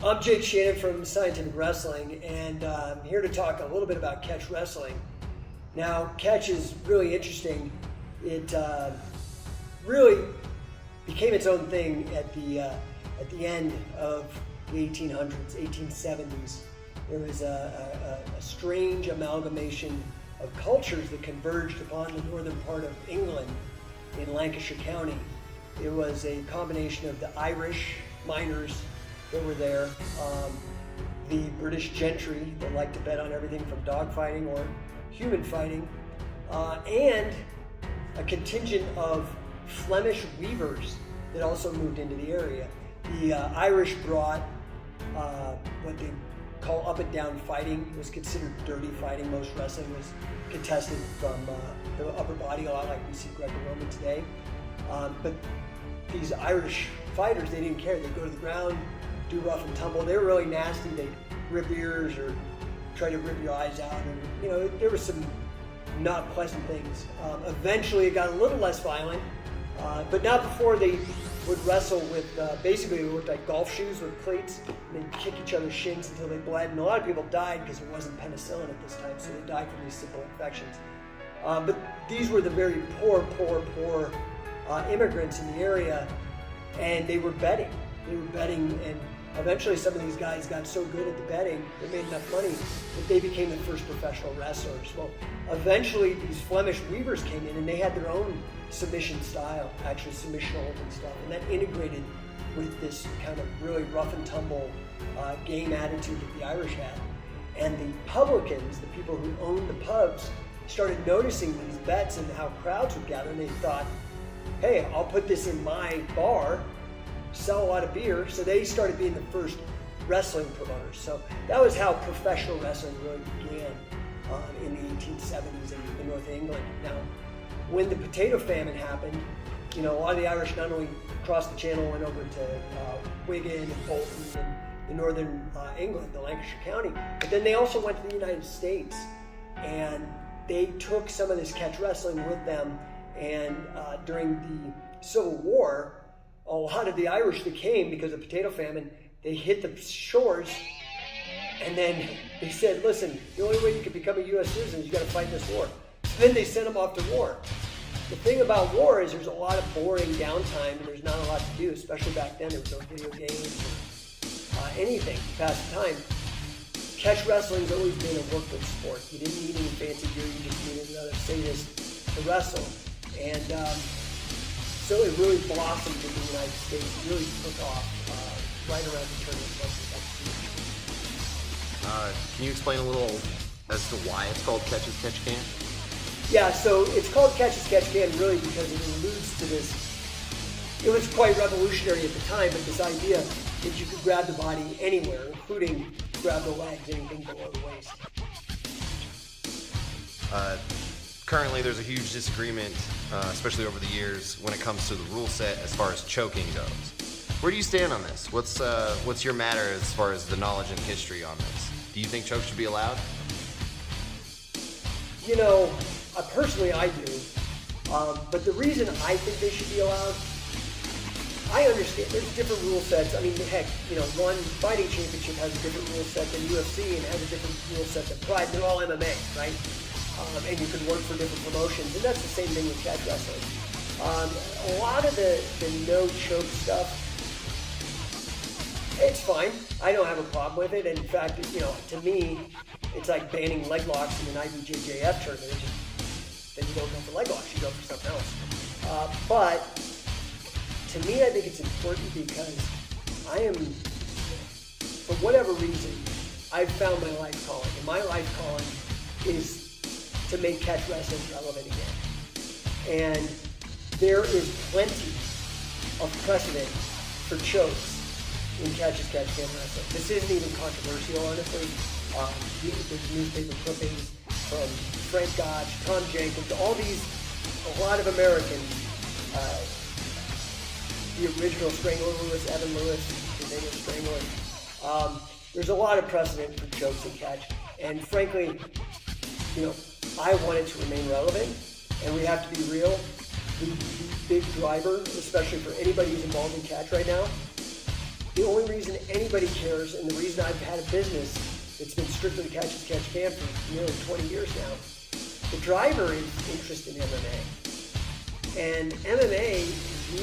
I'm Jake Shannon from Scientific Wrestling, and I'm here to talk a little bit about catch wrestling. Now, catch is really interesting. It really became its own thing at the end of the 1800s, 1870s. There was a strange amalgamation of cultures that converged upon the northern part of England in Lancashire County. It was a combination of the Irish miners that were there, the British gentry that liked to bet on everything from dog fighting or human fighting, and a contingent of Flemish weavers that also moved into the area. The Irish brought what they call up and down fighting. It was considered dirty fighting. Most wrestling was contested from the upper body, a lot like we see Greco-Roman today. But these Irish fighters, they didn't care. They'd go to the ground, do rough and tumble. They were really nasty. They'd rip ears or try to rip your eyes out. And, there were some not pleasant things. Eventually, it got a little less violent, but not before they would wrestle with, basically it looked like golf shoes with cleats, and they'd kick each other's shins until they bled. And a lot of people died because there wasn't penicillin at this time, so they died from these simple infections. But these were the very poor immigrants in the area, and they were betting. And eventually some of these guys got so good at the betting, they made enough money that they became the first professional wrestlers. Well, eventually these Flemish weavers came in and they had their own submission style, actually submission hold and stuff, and that integrated with this kind of really rough and tumble game attitude that the Irish had. And the publicans, the people who owned the pubs, started noticing these bets and how crowds would gather, and they thought, hey, I'll put this in my bar, sell a lot of beer. So they started being the first wrestling promoters. So that was how professional wrestling really began in the 1870s in North England. Now, when the potato famine happened, a lot of the Irish not only crossed the channel, went over to Wigan and Bolton in northern England, the Lancashire County, but then they also went to the United States, and they took some of this catch wrestling with them. And during the Civil War, a lot of the Irish that came because of potato famine, they hit the shores, and then they said, listen, the only way you can become a U.S. citizen is you got to fight this war. So then they sent them off to war. The thing about war is there's a lot of boring downtime, and there's not a lot to do, especially back then. There was no video games or anything to pass the time. Catch wrestling's always been a workman's sport. You didn't need any fancy gear, you just needed another sadist to wrestle. And so it really blossomed in the United States. It really took off right around the turn of the century. Can you explain a little as to why it's called Catch as Catch Can? Yeah, so it's called Catch as Catch Can really because it alludes to this. It was quite revolutionary at the time, but this idea that you could grab the body anywhere, including grab the legs, anything below the waist. Currently, there's a huge disagreement, especially over the years, when it comes to the rule set as far as choking goes. Where do you stand on this? What's your matter as far as the knowledge and history on this? Do you think choke should be allowed? Personally I do. But the reason I think they should be allowed, I understand there's different rule sets. I mean, heck, one fighting championship has a different rule set than UFC and has a different rule set than Pride. They're all MMA, right? And you can work for different promotions, and that's the same thing with catch wrestling. A lot of the no-choke stuff, it's fine. I don't have a problem with it. In fact, to me, it's like banning leg locks in an IBJJF tournament. Then you don't go for leg locks, you go for something else. But to me, I think it's important because I am, for whatever reason, I've found my life calling, and my life calling is to make catch wrestling relevant again. And there is plenty of precedent for chokes in Catch as Catch Can wrestling. This isn't even controversial, honestly. There's newspaper clippings from Frank Gotch, Tom Jenkins, a lot of Americans. The original Strangler Lewis, Evan Lewis, his name was Strangler. There's a lot of precedent for chokes in catch. And frankly, I want it to remain relevant, and we have to be real. The big driver, especially for anybody who's involved in catch right now, the only reason anybody cares, and the reason I've had a business that's been strictly catch as catch can for nearly 20 years now, the driver is interest in MMA. And MMA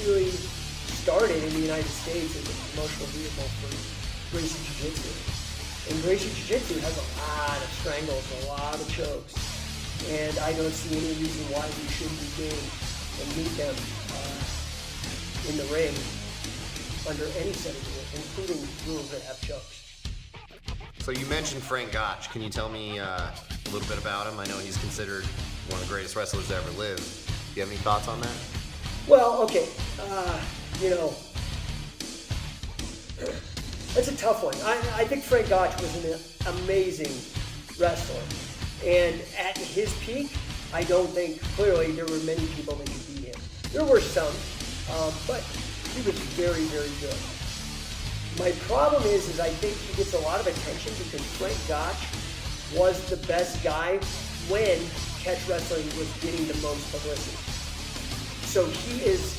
really started in the United States as a promotional vehicle for Gracie Jiu-Jitsu. And Gracie Jiu-Jitsu has a lot of strangles, a lot of chokes. And I don't see any reason why we shouldn't be game and meet them in the ring under any set of rules, including rules that have chokes. So you mentioned Frank Gotch. Can you tell me a little bit about him? I know he's considered one of the greatest wrestlers to ever live. Do you have any thoughts on that? Well, okay, that's a tough one. I think Frank Gotch was an amazing wrestler. And at his peak, I don't think, clearly, there were many people that could beat him. There were some, but he was very, very good. My problem is I think he gets a lot of attention because Frank Gotch was the best guy when catch wrestling was getting the most publicity. So he is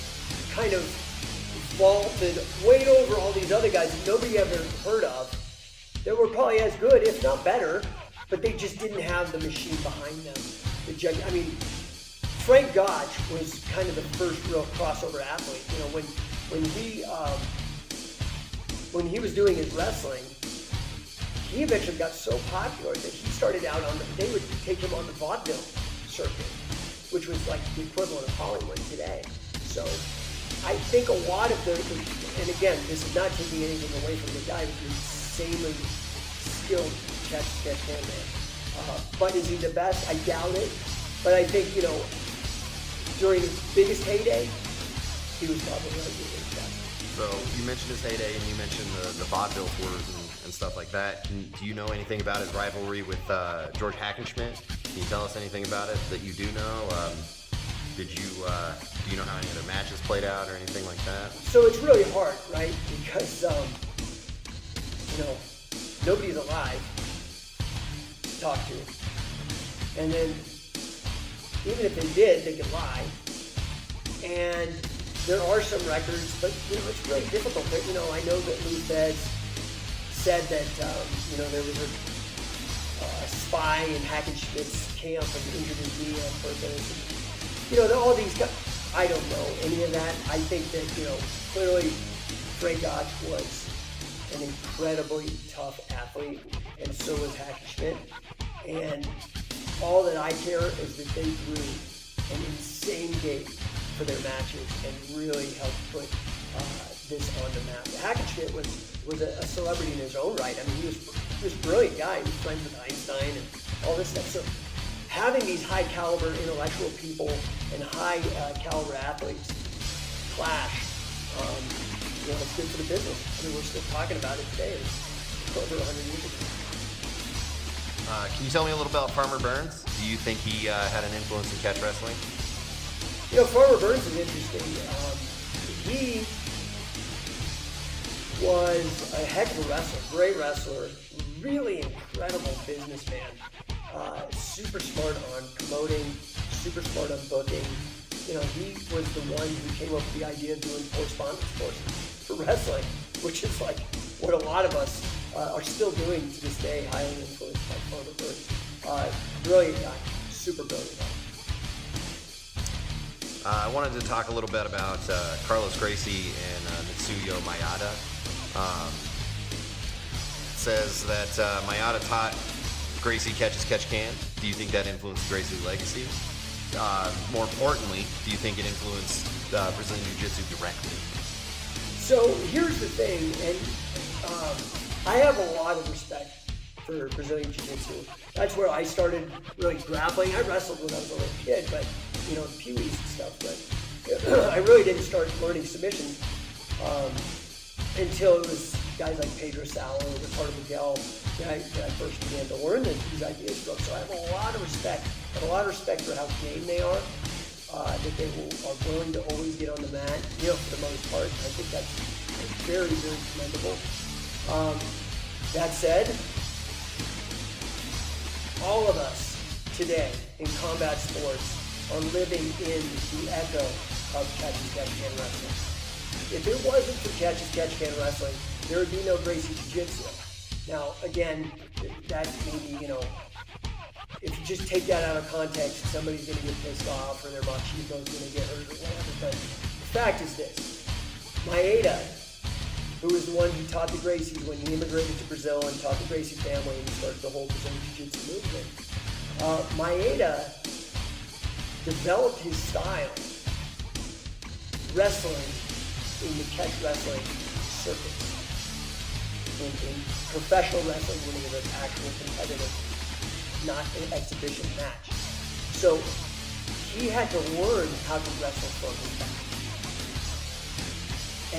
kind of vaulted way over all these other guys that nobody ever heard of that were probably as good, if not better, but they just didn't have the machine behind them. Frank Gotch was kind of the first real crossover athlete. You know, when he was doing his wrestling, he eventually got so popular that he started out they would take him on the vaudeville circuit, which was like the equivalent of Hollywood today. So I think a lot of and again, this is not taking anything away from the guy who's insanely skilled catch hand man. But is he the best? I doubt it. But I think, during his biggest heyday, he was probably really good at that. So you mentioned his heyday, and you mentioned the vaudeville tours and stuff like that. Do you know anything about his rivalry with George Hackenschmidt? Can you tell us anything about it that you do know? Do you know how any other matches played out or anything like that? So it's really hard, right? Because nobody's alive to talk to, and then even if they did, they could lie. And there are some records, but it's really difficult. But, I know that Lou Feds said that there was a spy in Hackenschmidt's camp and injured his knee on purpose. All these guys. I don't know any of that. I think that clearly Frank Gotch was an incredibly tough athlete, and so was Hackenschmidt. And all that I care is that they drew an insane gate for their matches and really helped put this on the map. Hackenschmidt was a celebrity in his own right. I mean, he was a brilliant guy. He was friends with Einstein and all this stuff. So having these high caliber intellectual people and high caliber athletes clash, it's good for the business. I mean, we're still talking about it today. It's over 100 years ago. Can you tell me a little about Farmer Burns? Do you think he had an influence in catch wrestling? Farmer Burns is interesting. He was a heck of a wrestler, great wrestler, really incredible businessman, super smart on promoting, super smart on booking. He was the one who came up with the idea of doing correspondence courses for wrestling, which is like what a lot of us are still doing to this day, highly influenced by Farmer Burns. Brilliant guy, super brilliant guy. I wanted to talk a little bit about Carlos Gracie and Mitsuyo Mayada. It says that Mayada taught Gracie catch as catch can. Do you think that influenced Gracie's legacy? More importantly, do you think it influenced Brazilian Jiu-Jitsu directly? So here's the thing, and I have a lot of respect for Brazilian Jiu-Jitsu. That's where I started really grappling. I wrestled when I was a little kid, but peewees and stuff. But I really didn't start learning submissions until it was guys like Pedro Sauer, Ricardo Miguel that I first began to learn these ideas from. So I have a lot of respect. I have a lot of respect for how game they are, that they are willing to always get on the mat. For the most part, I think that's very, very commendable. That said, all of us today in combat sports are living in the echo of catch-as-catch-can wrestling. If it wasn't for catch-as-catch-can wrestling, there would be no Gracie Jiu-Jitsu. Now, again, that maybe, if you just take that out of context, somebody's going to get pissed off or their Machico's going to get hurt or whatever. But the fact is this. Maeda, who was the one who taught the Gracies when he immigrated to Brazil and taught the Gracie family and started the whole Brazilian Jiu-Jitsu movement, Maeda developed his style wrestling in the catch wrestling circuits. In professional wrestling, when it was an actual competitive, not an exhibition match. So he had to learn how to wrestle from his back.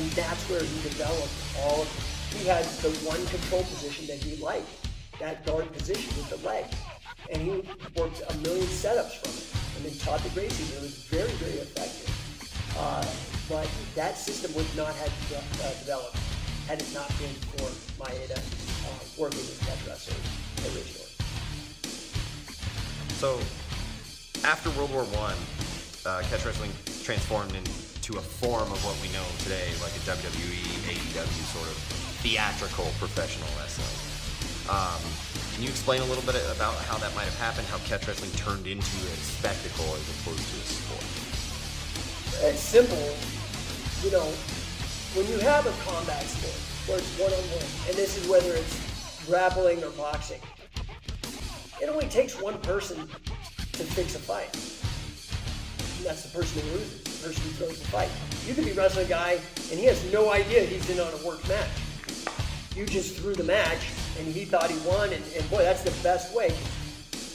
And that's where he developed all of it. He had the one control position that he liked, that guard position with the legs. And he worked a million setups from it and then taught the Gracies. It was very, very effective. But that system would not have developed had it not been for Maeda working with catch wrestlers originally. So, after World War I, catch wrestling transformed into a form of what we know today, like a WWE, AEW sort of theatrical professional wrestling. Can you explain a little bit about how that might have happened, how catch wrestling turned into a spectacle as opposed to a sport? It's simple. When you have a combat sport where it's one-on-one, and this is whether it's grappling or boxing, it only takes one person to fix a fight. And that's the person who loses, the person who throws the fight. You could be wrestling a guy, and he has no idea he's in on a work match. You just threw the match, and he thought he won, and boy, that's the best way.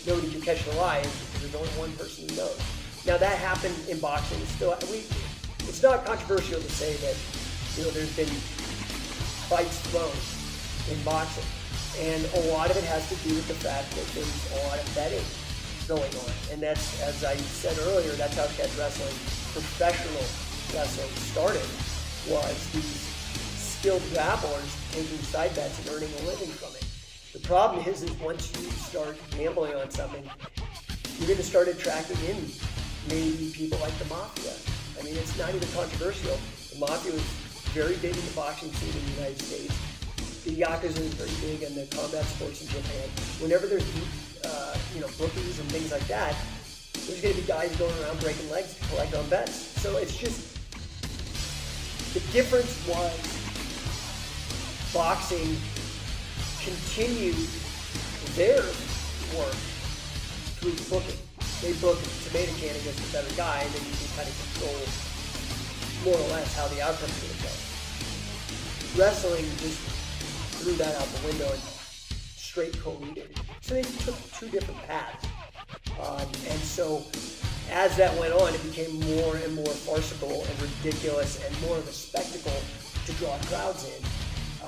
Nobody can catch the lie because there's only one person who knows. Now that happened in boxing. It's not controversial to say that there's been fights thrown in boxing, and a lot of it has to do with the fact that there's a lot of betting going on, and that's, as I said earlier, that's how catch wrestling, professional wrestling, started. Was these skilled grapplers taking side bets and earning a living from it. The problem is once you start gambling on something, you're going to start attracting in maybe people like the Mafia. I mean, it's not even controversial. The Mafia was very big in the boxing scene in the United States. The Yakuza is very big in the combat sports in Japan. Whenever there's bookies and things like that, there's going to be guys going around breaking legs to collect on bets. So it's just, the difference was boxing continued their work through booking. They book a tomato can against a better guy, and then you can kind of control more or less how the outcome's going to go. Wrestling just threw that out the window and straight co-leaded. So they took two different paths. And so as that went on, it became more and more farcical and ridiculous and more of a spectacle to draw crowds in,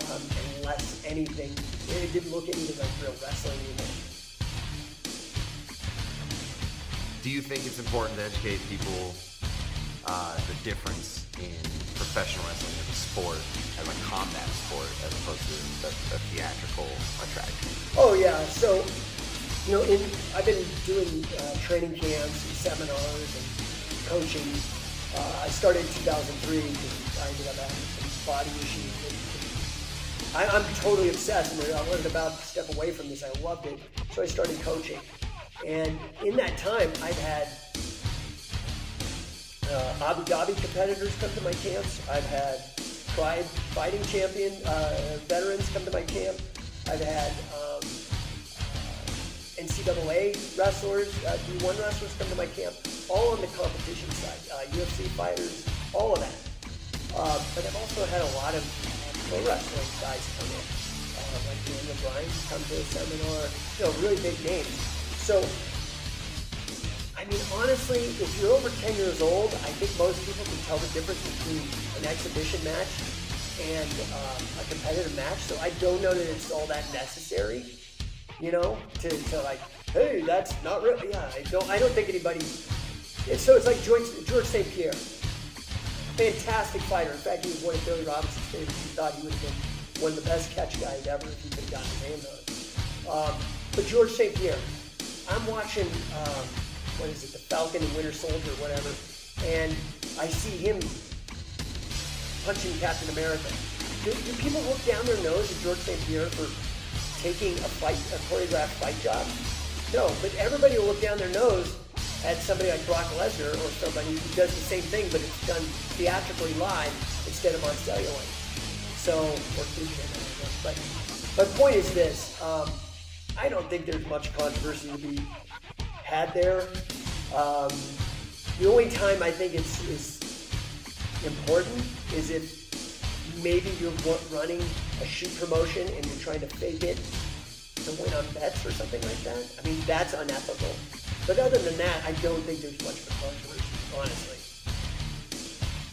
and less anything. It didn't look anything like real wrestling anymore. Do you think it's important to educate people the difference in professional wrestling as a sport, as a combat sport, as opposed to a theatrical attraction? Oh yeah, so I've been doing training camps and seminars and coaching. I started in 2003 because I ended up having some body issues. I'm totally obsessed, and I wasn't about to step away from this. I loved it, so I started coaching. And in that time, I've had Abu Dhabi competitors come to my camps. I've had Pride fighting champion veterans come to my camp. I've had NCAA wrestlers, D1 wrestlers come to my camp, all on the competition side, UFC fighters, all of that. But I've also had a lot of pro wrestling guys come in, like Daniel Bryan's come to a seminar, really big names. So, I mean, honestly, if you're over 10 years old, I think most people can tell the difference between an exhibition match and a competitive match. So I don't know that it's all that necessary, to like, hey, that's not real. Yeah, I don't think anybody. It's like George St. Pierre, fantastic fighter. In fact, he was one of Billy Robinson's favorites. He thought he would have been one of the best catch guys ever if he could have gotten his hands on it. But George St. Pierre, I'm watching, the Falcon and Winter Soldier or whatever, and I see him punching Captain America. do people look down their nose at George St. Pierre for taking a choreographed fight job? No, but everybody will look down their nose at somebody like Brock Lesnar or somebody who does the same thing, but it's done theatrically live instead of on celluloid. So, or digital, I guess. But my point is this: I don't think there's much controversy to be had there. The only time I think it's important is if maybe you're running a shoot promotion and you're trying to fake it to win on bets or something like that. I mean, that's unethical. But other than that, I don't think there's much of a controversy, honestly.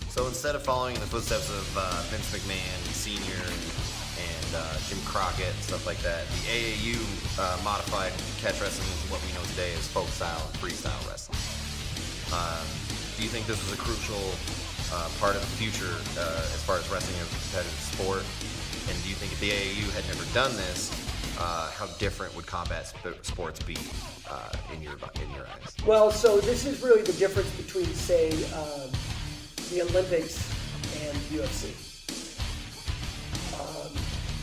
So instead of following in the footsteps of Vince McMahon Sr. and Jim Crockett, stuff like that, the AAU modified catch wrestling into what we know today as folk style and freestyle wrestling. Do you think this is a crucial part of the future as far as wrestling as a competitive sport? And do you think if the AAU had never done this, how different would combat sports be in your eyes? Well, so this is really the difference between, say, the Olympics and UFC.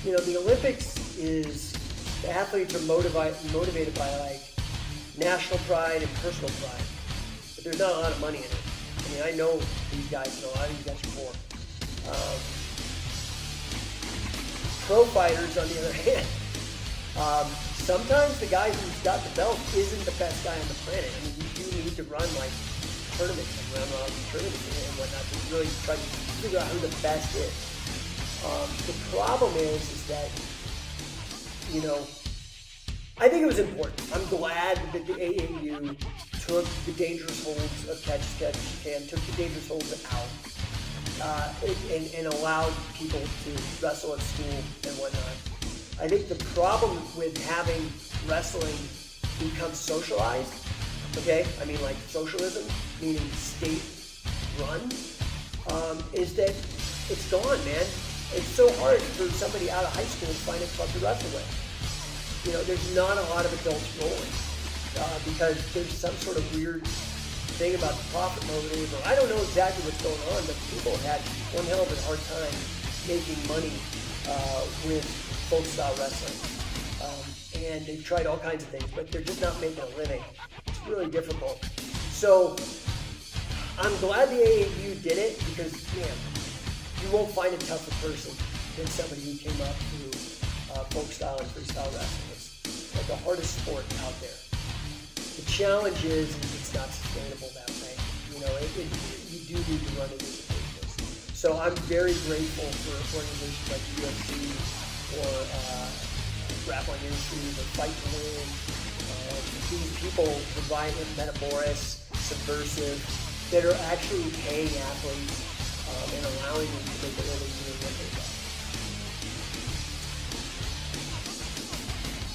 The Olympics is the athletes are motivated by like national pride and personal pride, but there's not a lot of money in it. I mean, I know these guys, and a lot of these guys are poor. Pro fighters, on the other hand, sometimes the guy who's got the belt isn't the best guy on the planet. I mean, you do need to run like tournaments and tournaments and whatnot to really try to figure out who the best is. The problem is that, I think it was important. I'm glad that the AAU took the dangerous holds of catch can, took the dangerous holds out, and allowed people to wrestle at school and whatnot. I think the problem with having wrestling become socialized, okay, I mean like socialism, meaning state run, is that it's gone, man. It's so hard for somebody out of high school to find a club to wrestle with. There's not a lot of adults rolling because there's some sort of weird thing about the profit motive, or I don't know exactly what's going on, but people have had one hell of a hard time making money with folk style wrestling. And they've tried all kinds of things, but they're just not making a living. It's really difficult. So I'm glad the AAU did it because, man, you won't find a tougher person than somebody who came up through folk style and freestyle wrestling. It's like the hardest sport out there. The challenge is it's not sustainable that way. You do need to run it as a business. So I'm very grateful for organizations like UFC or Grappling Industries or Fight to Win. These people provide Metaboris, Subversive, that are actually paying athletes and allowing them to make a living doing what they love.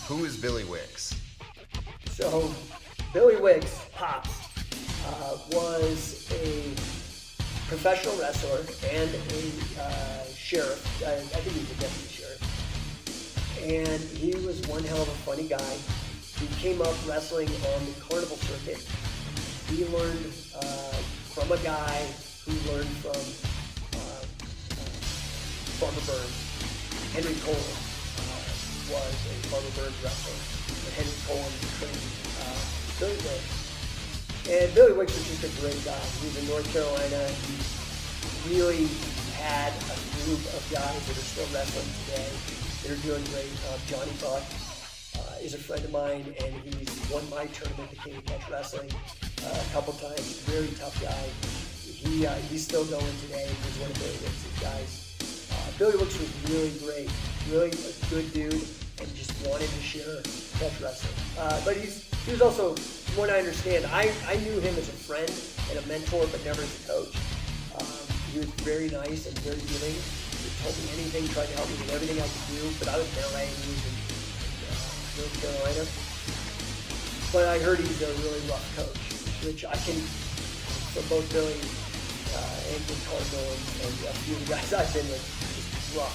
Who is Billy Wicks? So, Billy Wicks, Pops, was a professional wrestler and a sheriff. I think he was a deputy sheriff. And he was one hell of a funny guy. He came up wrestling on the carnival circuit. He learned from a guy who learned from Farmer Burns. Henry Cohen was a Farmer Burns wrestler. And Henry Cohen trained Billy Wicks. And Billy Wicks was just a great guy. He was in North Carolina. He really had a group of guys that are still wrestling today that are doing great. Johnny Buck is a friend of mine, and he's won my tournament, the King of Catch Wrestling, a couple times. Very tough guy. He's still going today. He's one of Billy Wicks' guys. Billy Wicks was really great, really a good dude, and just wanted to share catch wrestling. But he was also, from what I understand, I knew him as a friend and a mentor, but never as a coach. He was very nice and very giving. He told me anything, tried to help me with everything I could do, but I was in LA and he was in North Carolina. But I heard he's a really rough coach, which I can, from both Billy and Cardinal and a few of the guys I've been with, just rough.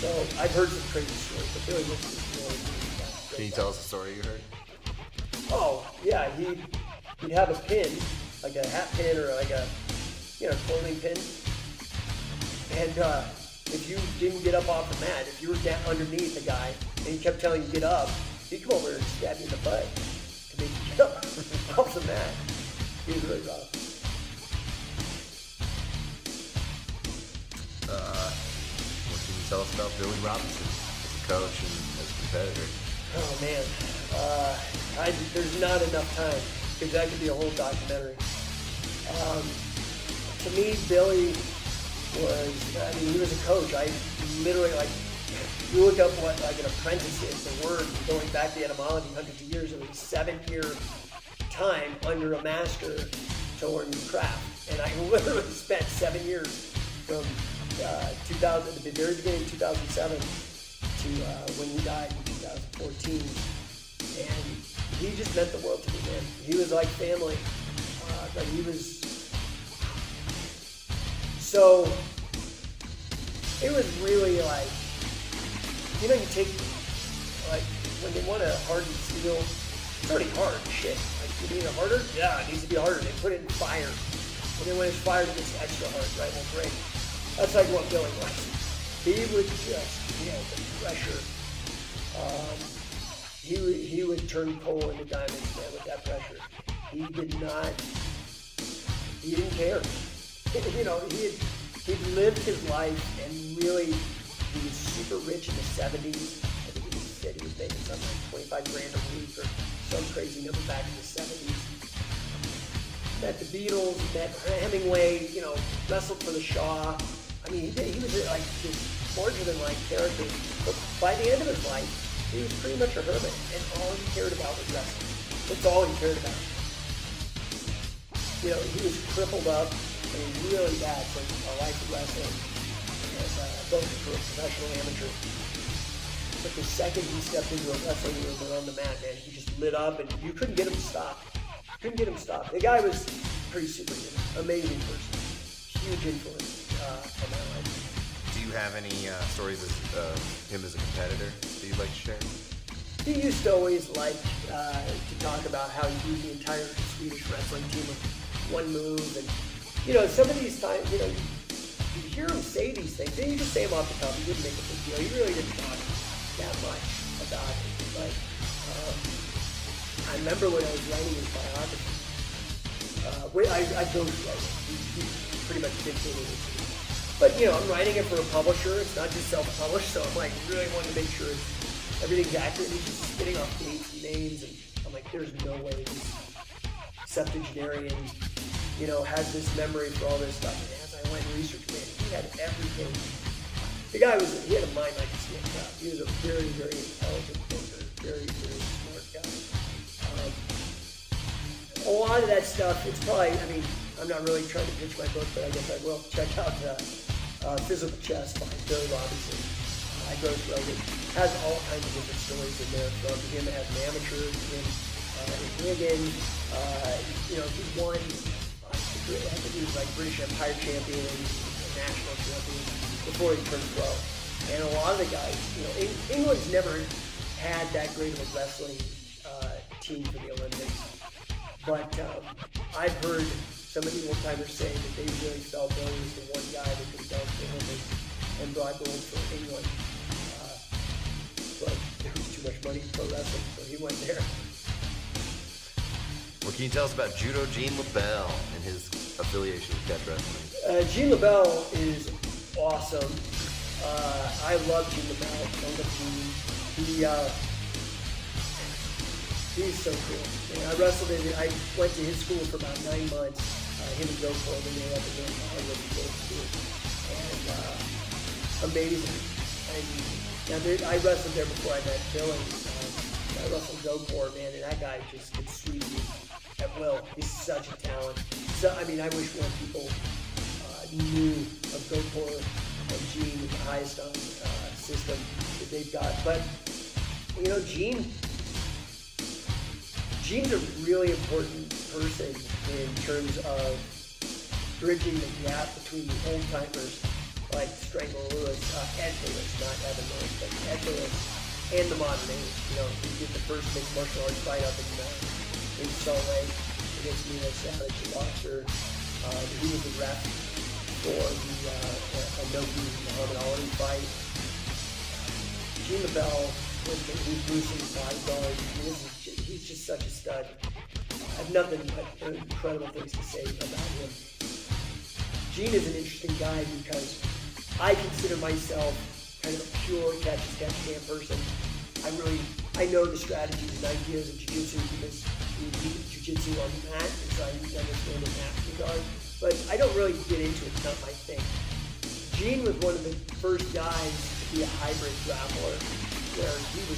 So I've heard some crazy stories, but Billy Wicks is really good. Can you tell us a story you heard? Oh, yeah, he'd have a pin, like a hat pin or like a, clothing pin. And if you didn't get up off the mat, if you were down underneath the guy and he kept telling you get up, he'd come over and stab you in the butt to make you get up off the mat. He was really rough. What can you tell us about Billy Robinson as a coach and as a competitor? Oh man, there's not enough time because that could be a whole documentary. To me, Billy was, he was a coach. I literally, you look up what an apprentice is, the word going back to etymology, hundreds of years, it was a 7-year time under a master to learn new craft. And I literally spent 7 years from 2000, at the very beginning of 2007 to when he died in 2014. And he just meant the world to me, man. He was like family. He was, so it was really you take, when they want to harden steel, it's already hard, shit. You need it harder? Yeah, it needs to be harder. They put it in fire. And then when it's fired, it gets extra hard, right? Well, great. That's like what Billy was. He would just, the pressure. He would turn coal into diamonds, man, with that pressure. He didn't care. He'd lived his life, and really, he was super rich in the 70s. I think he said he was making something like 25 grand a week or some crazy number back in the 70s. Met the Beatles, met Hemingway, wrestled for the Shaw. He was like this larger-than-life character. But by the end of his life, he was pretty much a hermit, and all he cared about was wrestling. That's all he cared about. He was crippled up, really bad from a life of wrestling, and both for a professional amateur. But the second he stepped into a wrestling room and on the mat, man, he just lit up, and you couldn't get him to stop. The guy was pretty superhuman, amazing person, huge influence on my life. Do you have any stories of him as a competitor that you'd like to share? He used to always like to talk about how he beat the entire Swedish wrestling team with one move, and some of these times, you hear him say these things, and you just say them off the top. He didn't make a big deal. He really didn't talk that much about it. But I remember when I was writing his biography. I go through it. He pretty much dictated it. But I'm writing it for a publisher. It's not just self-published, so I'm really wanting to make sure everything's accurate. He's just spitting off dates and names, and I'm like, there's no way this septuagenarian, has this memory for all this stuff. And as I went and researched, man, he had everything. The guy he had a mind like a snake job. He was a very, very intelligent thinker, very, very smart guy. A lot of that stuff, it's probably, I'm not really trying to pitch my book, but I guess I will. Check out Physical Chess by Billy Robinson. I go through it. Has all kinds of different stories in there, from him as an amateur, him in Wigan. He won, I think he was British Empire champion, national champion, before he turned pro. And a lot of the guys, England's never had that great of a wrestling team for the Olympics. But I've heard some of the old-timers say that they really felt Billy was the one guy that could go to the Olympics and brought gold for England. But there was too much money in pro wrestling, so he went there. What can you tell us about Judo Gene LaBelle and his affiliation with Catch Wrestling? Gene LaBelle is awesome. I love Gene LaBelle. I love Gene. He's so cool. I wrestled I went to his school for about 9 months. Him and Joe Corbin, they were up in Hollywood School. And amazing. I wrestled there before I met Billy. I wrestled Joe Corbin, man, and that guy just could sweep me at will. He's such a talent. So, I wish more people knew of Gopor and Gene with the highest system that they've got. But, Gene's a really important person in terms of bridging the gap between the old-timers like Strangler Lewis, Ed Lewis, not Evan Lewis, but Ed Lewis, and the modern age. He did the first mixed martial arts fight up in Salt Lake against Nino Savage, the boxer. He was the ref for the Anoki Muhammad Ali fight. Gene LaBelle was Bruce's bodyguard. He's just such a stud. I have nothing but incredible things to say about him. Gene is an interesting guy because I consider myself kind of a pure catch-as-catch-can person. I know the strategies and ideas of Jiu-Jitsu because we do Jiu-Jitsu on the mat, and so I understand in that regard. But I don't really get into it, it's not my thing. Gene was one of the first guys to be a hybrid grappler, where he was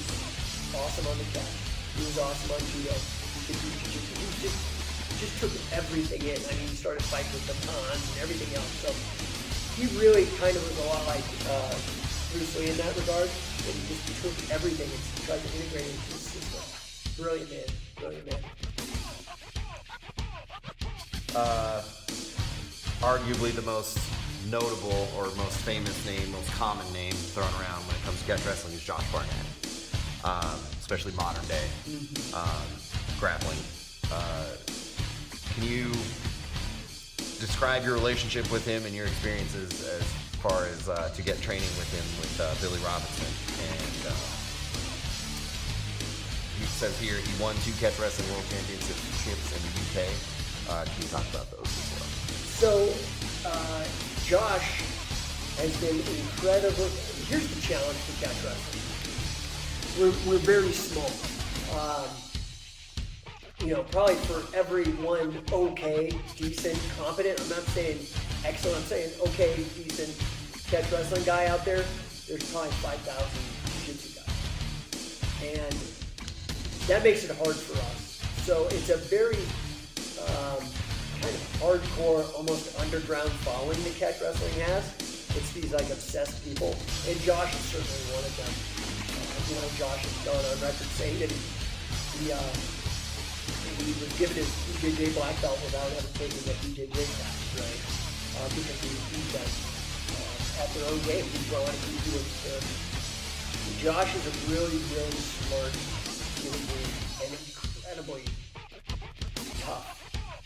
awesome on the catch. He was awesome on judo. He could do Jiu-Jitsu. He just took everything in. I mean, he started fighting with batons and everything else. So he really kind of was a lot like Bruce Lee in that regard. And he just took everything and tried to integrate it into his system. Brilliant man. Brilliant man. Arguably the most notable or most famous name, most common name thrown around when it comes to catch wrestling is Josh Barnett, especially modern day grappling. Can you describe your relationship with him and your experiences as far as to get training with him with Billy Robinson? And he says here he won 2 catch wrestling world championships in the UK. Can you talk about those as well? So, Josh has been incredible. Here's the challenge for catch wrestling. We're very small. Probably for every one okay, decent, competent, I'm not saying excellent, I'm saying okay, decent catch wrestling guy out there, there's probably 5,000 jiu-jitsu guys. And that makes it hard for us. So it's a very kind of hardcore, almost underground following that catch wrestling has. It's these like obsessed people, and Josh is certainly one of them. Josh has gone on record saying that he was given his BJJ black belt without ever taking a BJJ class, right? Because he beat them at their own game. He's going to do it. Josh is a really, really smart human being and incredibly tough.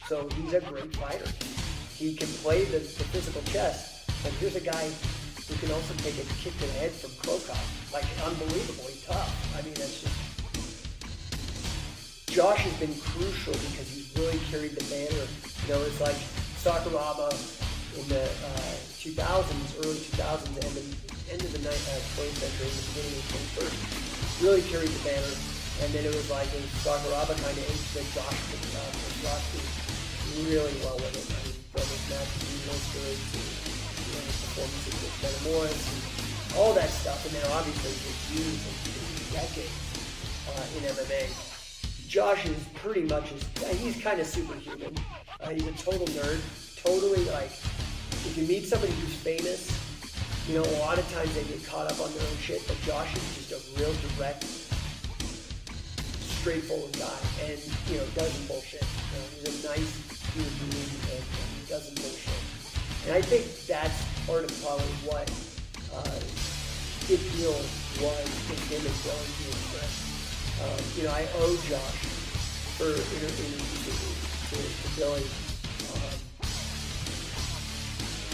So he's a great fighter. He can play the physical chess, but here's a guy who can also take a kick to the head from Krokop. Like, unbelievably tough. I mean, that's just... Josh has been crucial because he's really carried the banner. It's like Sakuraba in the 2000s, early 2000s, and the end of the 20th century, and the beginning of the 21st, really carried the banner. And then it was like Sakuraba kind of aged, then Josh picked it up, and Josh did really well with it. I mean, from his matches with Lister to his performances with Ben Morris and all that stuff, and then obviously his years and decades in MMA. Josh is pretty much, he's kind of superhuman. He's a total nerd, totally like, if you meet somebody who's famous, a lot of times they get caught up on their own shit, but Josh is just a real direct, straightforward guy, and, doesn't bullshit. He's a nice human being, and he doesn't bullshit. And I think that's part of probably what Big Deal was with him and Billy being friends. I owe Josh for introducing me to Billy.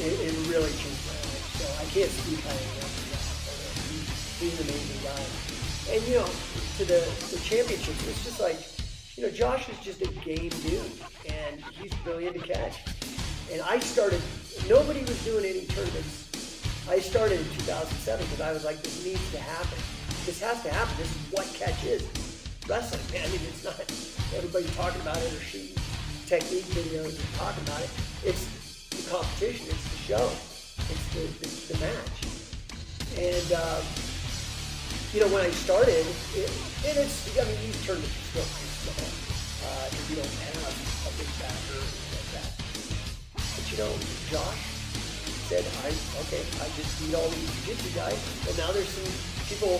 It really changed my life. So I can't speak highly enough of that. He's an amazing guy. And to the championships, it's just like, Josh is just a game dude, and he's brilliant to catch. And nobody was doing any tournaments. I started in 2007 because I was like, this needs to happen. This has to happen. This is what catch is. Wrestling, man. I mean, it's not everybody talking about it or shooting technique videos and talking about it. It's the competition. It's the show. It's the match. And, when I started, these tournaments are still pretty small. If you don't have a big backer like that. But, Josh said, I just beat all these jiu-jitsu guys. And now there's some people,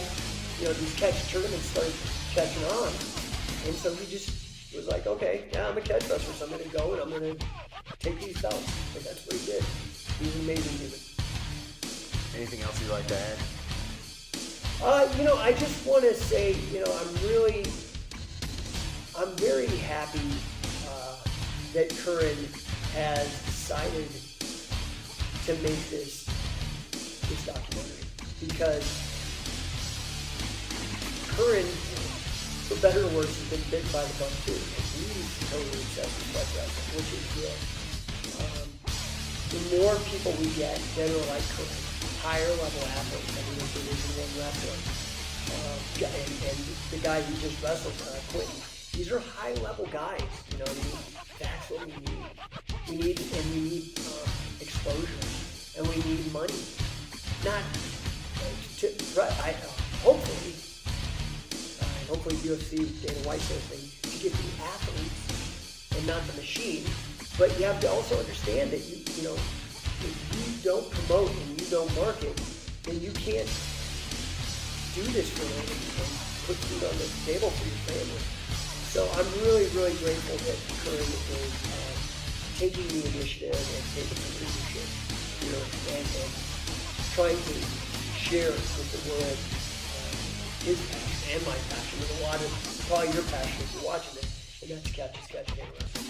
these catch tournaments started catching on. And so he just was like, okay, yeah, I'm a catch wrestler, so I'm going to go and I'm going to take these belts. And that's what he did. He's an amazing human. Anything else you'd like to add? I just want to say, I'm very happy that Curran has decided to make this documentary, because Curran, for better or worse, has been bitten by the bug too. Like, he's totally obsessed with fight wrestling, which is good. The more people we get that are like Curran, higher level athletes, I mean, Division I wrestler, and the guy who just wrestled, Quentin, these are high level guys, you know what I mean? That's what we need. We need exposure, and we need money. Not hopefully UFC, Dana White's thing, to get the athletes and not the machine. But you have to also understand that you know, if you don't promote and you don't market, then you can't do this for a living and put food on the table for your family. So I'm really, really grateful that Curran is taking the initiative and taking the leadership, you know, and trying to share with the world his passion and my passion, and a lot of probably your passion if you're watching this, and that's catch, catch, and wrestling.